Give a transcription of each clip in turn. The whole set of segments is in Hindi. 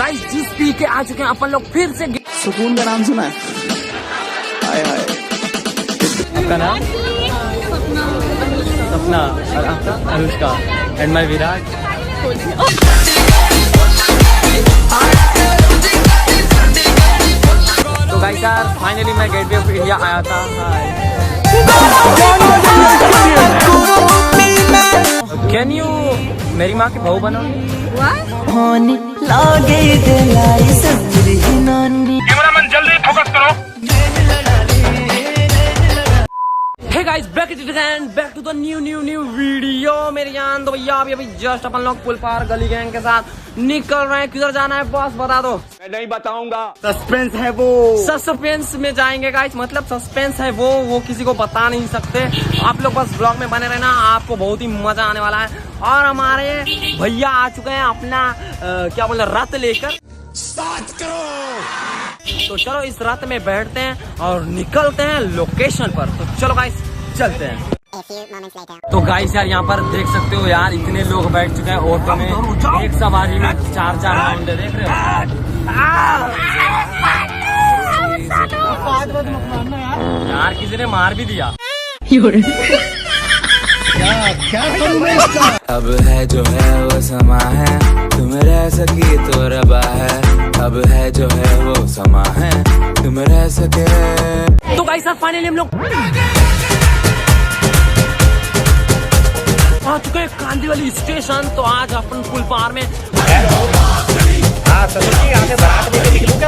गाइस जूस पी के आ चुके हैं अपन लोग फिर से। सुकून का नाम सुना है? हाय हाय। आपका नाम? सपना। और आपका? अनुष्का। And my Virat. तो गाइस यार फाइनली मैं गेटवे ऑफ इंडिया आया था। कैन यू मेरी माँ की बहू बनो? कैमरामैन जल्दी फोकस करो। Hey guys, back at it again, back to the new video. मेरी जान तो भैया अभी जस्ट अपन लोग पुल पार गली गैंग के साथ निकल रहे हैं। किधर जाना है बॉस बता दो। मैं नहीं बताऊंगा, सस्पेंस है वो। सस्पेंस में जाएंगे गाइस, मतलब सस्पेंस है वो किसी को बता नहीं सकते। आप लोग बस ब्लॉग में बने रहना, आपको बहुत ही मजा आने वाला है। और हमारे भैया आ चुके हैं अपना क्या बोल रथ लेकर। 7 करोड़। तो चलो इस रात में बैठते हैं और निकलते हैं लोकेशन पर। तो चलो गाइस चलते हैं। तो गाइस यार यहाँ पर देख सकते हो यार इतने लोग बैठ चुके हैं ऑटो में, एक सवारी में 4-4 राउंड देख रहे हो यार किसी ने मार भी दिया। क्या करूं मैं इसका? अब है जो है वो समा है, तुम रह सकी तो रबा है। अब है जो है वो समा है, तुम रह सके। तो गाइस यार फाइनली हम लोग आ चुके हैं कांदीवली स्टेशन। तो आज अपन पुल पार में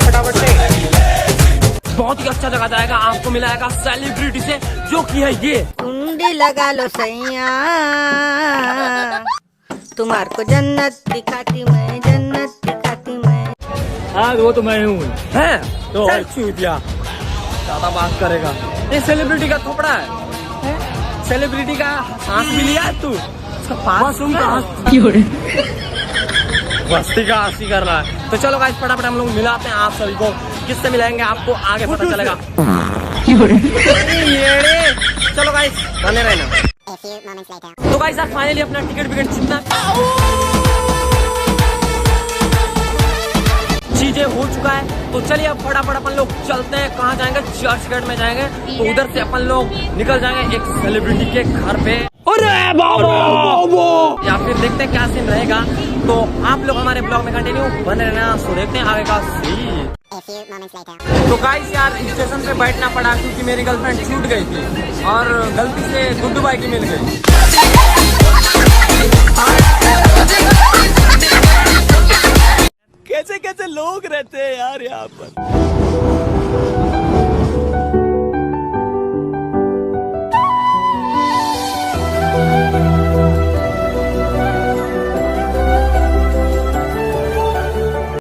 फटाफट से बहुत ही अच्छा जगह जाएगा। आपको मिलाएगा सेलिब्रिटी से जो की है ये कुंडी लगा लो सैया, तुम्हार को जन्नत दिखाती मैं, जन्नत दिखाती मैं। हाँ वो तो मैं हूँ है तो दिया ज्यादा बात करेगा। ये सेलिब्रिटी का थोपड़ा है, सेलिब्रिटी का सांस भी लिया है तू। बस्ती का हंसी कर रहा है। तो चलो गाइस फटाफट हम लोग मिलाते हैं आप सभी को। किससे मिलाएंगे आपको आगे पता चलेगा। चलो गाइस बने रहना। तो गाइस यार फाइनली अपना टिकट जितना चीजें हो चुका है। तो चलिए अब फटाफट अपन लोग चलते हैं। कहाँ जाएंगे? चर्च गेट में जाएंगे। तो उधर से अपन लोग निकल जाएंगे एक सेलिब्रिटी के घर पे। अरे बाबा या फिर देखते हैं क्या सीन रहेगा। तो आप लोग हमारे ब्लॉग में कंटिन्यू बने रहना। सो देखते हैं आगे का सीन। तो गाइस यार स्टेशन पे बैठना पड़ा क्योंकि मेरी गर्लफ्रेंड छूट गई थी और गलती से गुड्डू भाई की मिल गई। कैसे कैसे लोग रहते हैं यार यहाँ पर।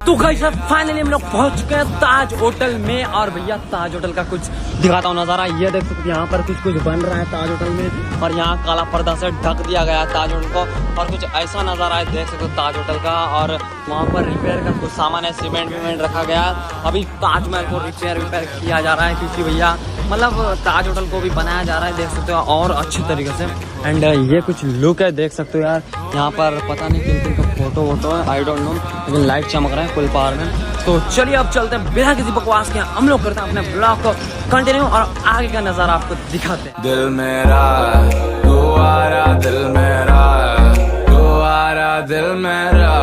तो गाइस फाइनली हम लोग पहुंच चुके हैं ताज होटल में। और भैया ताज होटल का कुछ दिखाता हूँ नजारा। ये देख सकते यहाँ पर कुछ बन रहा है ताज होटल में। और यहाँ काला पर्दा से ढक दिया गया है ताज होटल को। और कुछ ऐसा नजारा है देख सकते हो ताज होटल का। और वहाँ पर रिपेयर का कुछ सामान है, सीमेंट रखा गया है। अभी ताजमहल को रिपेयर किया जा रहा है क्योंकि भैया मतलब ताज होटल को भी बनाया जा रहा है देख सकते हो और अच्छी तरीके से। एंड ये कुछ लुक है देख सकते हो यार। यहाँ पर पता नहीं किन का फोटो है आई डोंट नो, लेकिन लाइट चमक रहा है पुल पार में। तो चलिए अब चलते हैं बिना किसी बकवास के। हम लोग करते हैं अपने ब्लॉग को कंटिन्यू और आगे का नजारा आपको दिखाते हैं। दिल मेरा गुआरा, दिल मेरा गुआरा, दिल मेरा।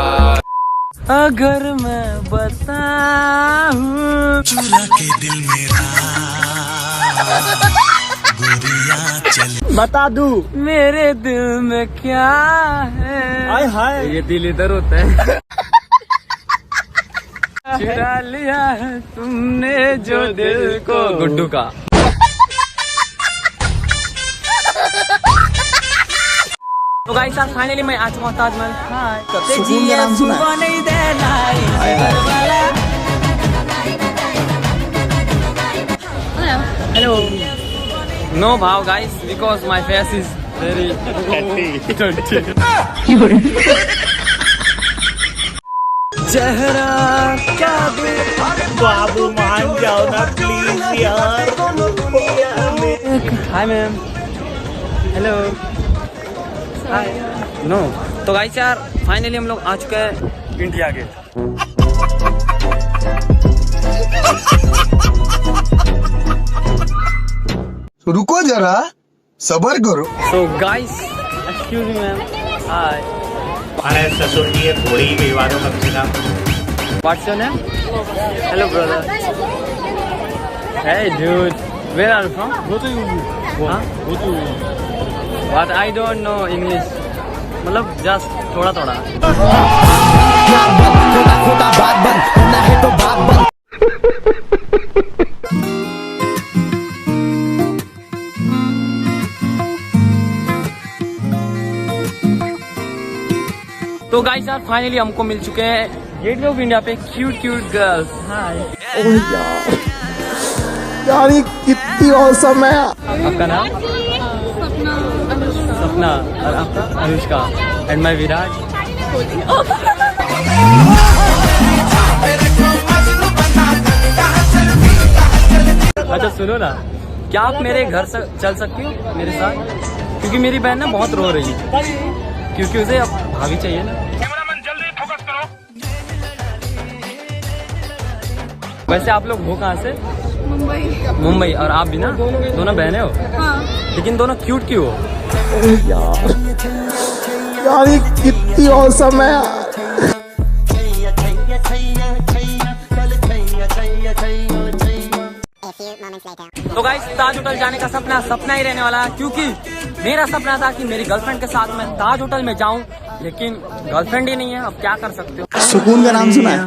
अगर मैं बताऊं चुरा के दिल मेरा गोरिया चल। बता दूं मेरे दिल में क्या है। हाय हाय ये दिल इधर होता है। चुरा लिया है तुमने जो दिल को। गुड्डू का। तो गाइस यार फाइनली मैं आ चुका हूँ ताजमहल। सुकून का नाम सुना है? Hi hi. हेलो नो भाव guys because my face is very चेहरा क्या बाबू मान जाओ ना प्लीज यार। Hi ma'am. Hello hi. No तो गाइस यार फाइनली हम लोग आ चुके हैं इंडिया गेट। रुको जरा, सबर करो। So guys, excuse me ma'am. Hi. अरे ससुर जी, ये थोड़ी ही विवादों का बिना। What's your name? Hello brother. Hey dude, where are you from? Go to Huh? Go to But I don't know English. मतलब just थोड़ा थोड़ा। तो गाइस यार फाइनली हमको मिल चुके हैं गेटवे ऑफ इंडिया पे क्यूट गर्ल्स। हाय यार ये कितनी औसम है। आपका नाम? सपना। और आपका? अनुष्का। And my Virat. अच्छा सुनो ना, क्या आप मेरे घर से चल सकती हो मेरे साथ? क्योंकि मेरी बहन ना बहुत रो रही है, क्योंकि उसे अब भाभी चाहिए ना। वैसे आप लोग हो कहाँ से? मुंबई। और आप भी ना? दोनों बहनें हो? हाँ। लेकिन दोनों क्यूट क्यों हो? यार ये कितनी औसम है। तो गाइस ताज होटल जाने का सपना ही रहने वाला है, क्योंकि मेरा सपना था कि मेरी गर्लफ्रेंड के साथ मैं ताज होटल में जाऊं, लेकिन गर्लफ्रेंड ही नहीं है। अब क्या कर सकते हो? सुकून का नाम सुना है?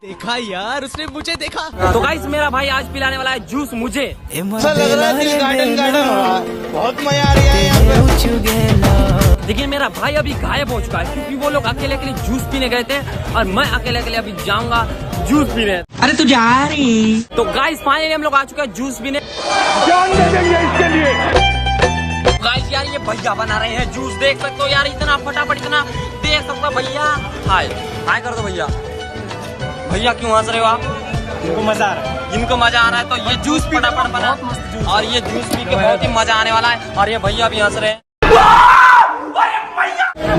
देखा यार, उसने मुझे देखा। तो गाइस मेरा भाई आज पिलाने वाला है जूस मुझे। ऐसा लग रहा है दिल गार्डन हो रहा है। बहुत मजा आ रहा है यहाँ पे। लेकिन मेरा भाई अभी गायब हो चुका है, क्योंकि वो लोग अकेले अकेले जूस पीने गए थे और मैं अकेले अकेले अभी जाऊंगा जूस पीने। अरे तू जा रही। तो गाइस फाइनली हम लोग आ चुके हैं जूस पीने। जान दे देंगे इसके लिए। गाइस यार ये भैया बना रहे हैं जूस, देख सकते हो यार, इतना फटाफट, इतना देख सकते हो भैया। हाय हाय कर दो भैया। भैया क्यों हंस रहे हो आप? इनको मजा आ रहा है। इनको मजा आ रहा है, तो ये जूस फटाफट बना और ये जूस पी के बहुत ही मजा आने वाला है। और ये भैया भी हंस रहे हैं।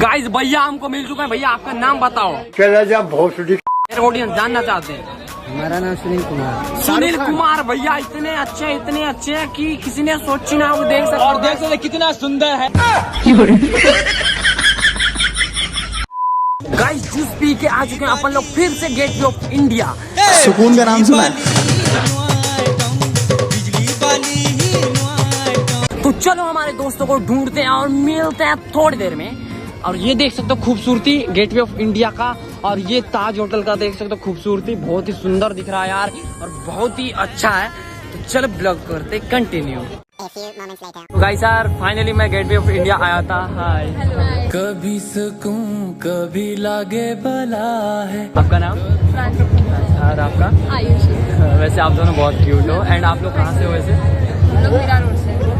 गाइस भैया हमको मिल चुके हैं। भैया आपका नाम बताओ। चला जा भोसड़ी। मेरे ऑडियंस जानना चाहते हैं। हमारा नाम सुनील कुमार। सुनील कुमार भैया इतने अच्छे हैं कि किसी ने सोची ना हो। देख सकते और देख सकते कितना सुंदर है। गाइस जूस पी के आ चुके हैं अपन लोग फिर से गेटवे ऑफ इंडिया। सुकून का नाम सुना है? तो चलो हमारे दोस्तों को ढूंढते हैं और मिलते हैं थोड़ी देर में। और ये देख सकते हो खूबसूरती गेटवे ऑफ इंडिया का, और ये ताज होटल का देख सकते हो खूबसूरती, बहुत ही सुंदर दिख रहा है यार और बहुत ही अच्छा है। तो चलो ब्लॉग करते कंटिन्यू। तो गाइस यार फाइनली मैं गेटवे ऑफ इंडिया आया था। हाय। कभी सुकून कभी लागे बला है। आपका नाम? और आपका? आयुषी। वैसे आप दोनों बहुत क्यूट हो। एंड आप लोग कहाँ से हो वैसे?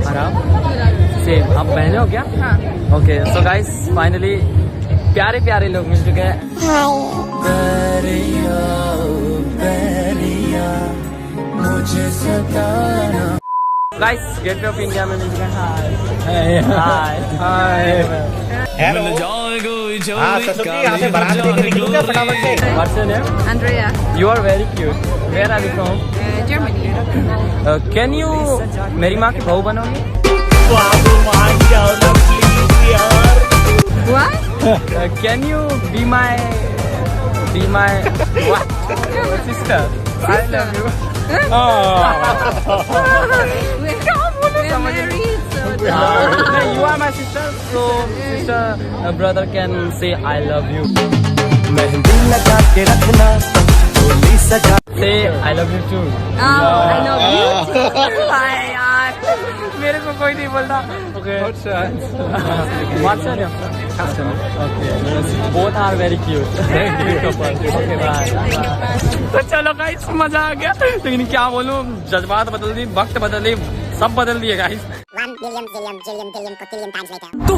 और आप? सेम। आप बहने हो क्या? हाँ। ओके सो गाइस फाइनली प्यारे प्यारे लोग मिल चुके हैं। मुझे सताना। गाइस गेटवे ऑफ इंडिया में मिल चुके हैं। हाय हाय। हेलो। हाँ ससुर जी, यहाँ से बारात लेके निकलूंगा फटाफट से। What's your name? Andrea, You are very cute. Where are you from? Germany. Can you मेरी माँ की बहू बनोगी? बाबू मान जाओ ना प्लीज यार। What? Can you be my what? Sister? I love you. We're married, so You are my sister, so sister brother can say I love you. Say I love you too. I love you too. Hi यार, मेरे को कोई नहीं बोलता। Okay. What's your name? Okay. Both are very cute. Very cute couple. Okay, bye. तो चलो गाइस मजा आ गया, लेकिन क्या बोलूं, जज्बात बदल दी, वक्त बदल दी, सब बदल दिए गाइस। तो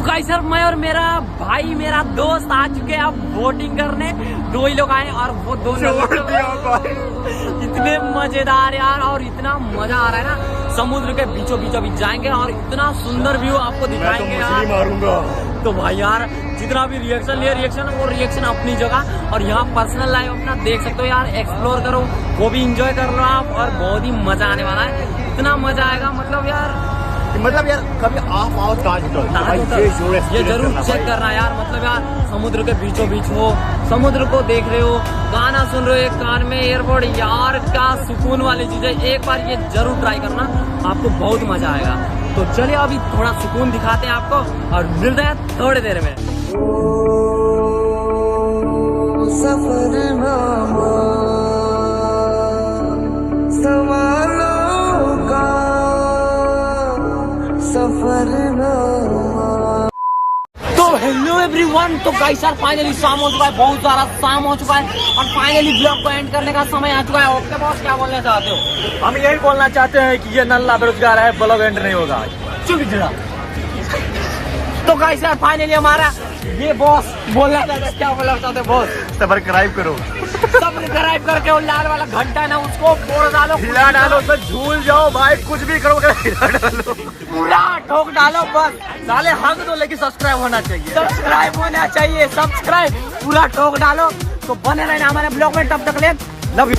गाइस सर मैं और मेरा भाई मेरा दोस्त आ चुके हैं अब वोटिंग करने। 2 ही लोग आए और वो 2 लोग इतने मजेदार यार और इतना मजा आ रहा है ना। समुद्र के बीचों बीच जाएंगे और इतना सुंदर व्यू आपको दिखाएंगे यार। मारूंगा तो भाई यार जितना भी रिएक्शन ले रिएक्शन वो रिएक्शन अपनी जगह और यहाँ पर्सनल लाइफ अपना देख सकते हो यार। एक्सप्लोर करो वो भी इंजॉय कर लो आप और बहुत ही मजा आने वाला है। इतना मजा आएगा मतलब यार कभी आप आओ ताज होटल ये जरूर चेक करना यार। मतलब यार समुद्र के बीचों बीच हो, समुद्र को देख रहे हो, गाना सुन रहे हो, एक कान में एयरपोर्ट, यार क्या सुकून वाली चीज है। एक बार ये जरूर ट्राई करना, आपको बहुत मजा आएगा। तो चलिए अभी थोड़ा सुकून दिखाते हैं आपको और मिलते हैं थोड़ी देर में। तो हेलो एवरीवन, तो गाइस यार फाइनली शाम हो चुका है, बहुत सारा शाम हो चुका है और फाइनली ब्लॉग को एंड करने का समय आ चुका है। ओके बॉस क्या बोलना चाहते हो? हम यही बोलना चाहते हैं कि ये नल्ला बेरोजगार है, ब्लॉग एंड नहीं होगा। चुप जरा। तो गाइस यार फाइनली हमारा ये बॉस बोलना चाहते हैं, क्या बोलना चाहते हो बॉस? सब्सक्राइब करो, सब्सक्राइब करके वो लाल वाला घंटा है ना उसको फोड़ डालो, हिला डालो, तो झूल जाओ भाई, कुछ भी करो हिला डालो, पूरा ठोक डालो बस। साले हक दो लेकिन सब्सक्राइब होना चाहिए। सब्सक्राइब होना चाहिए, सब्सक्राइब पूरा ठोक डालो। तो बने रहना हमारे ब्लॉग में, तब तक ले लव यू।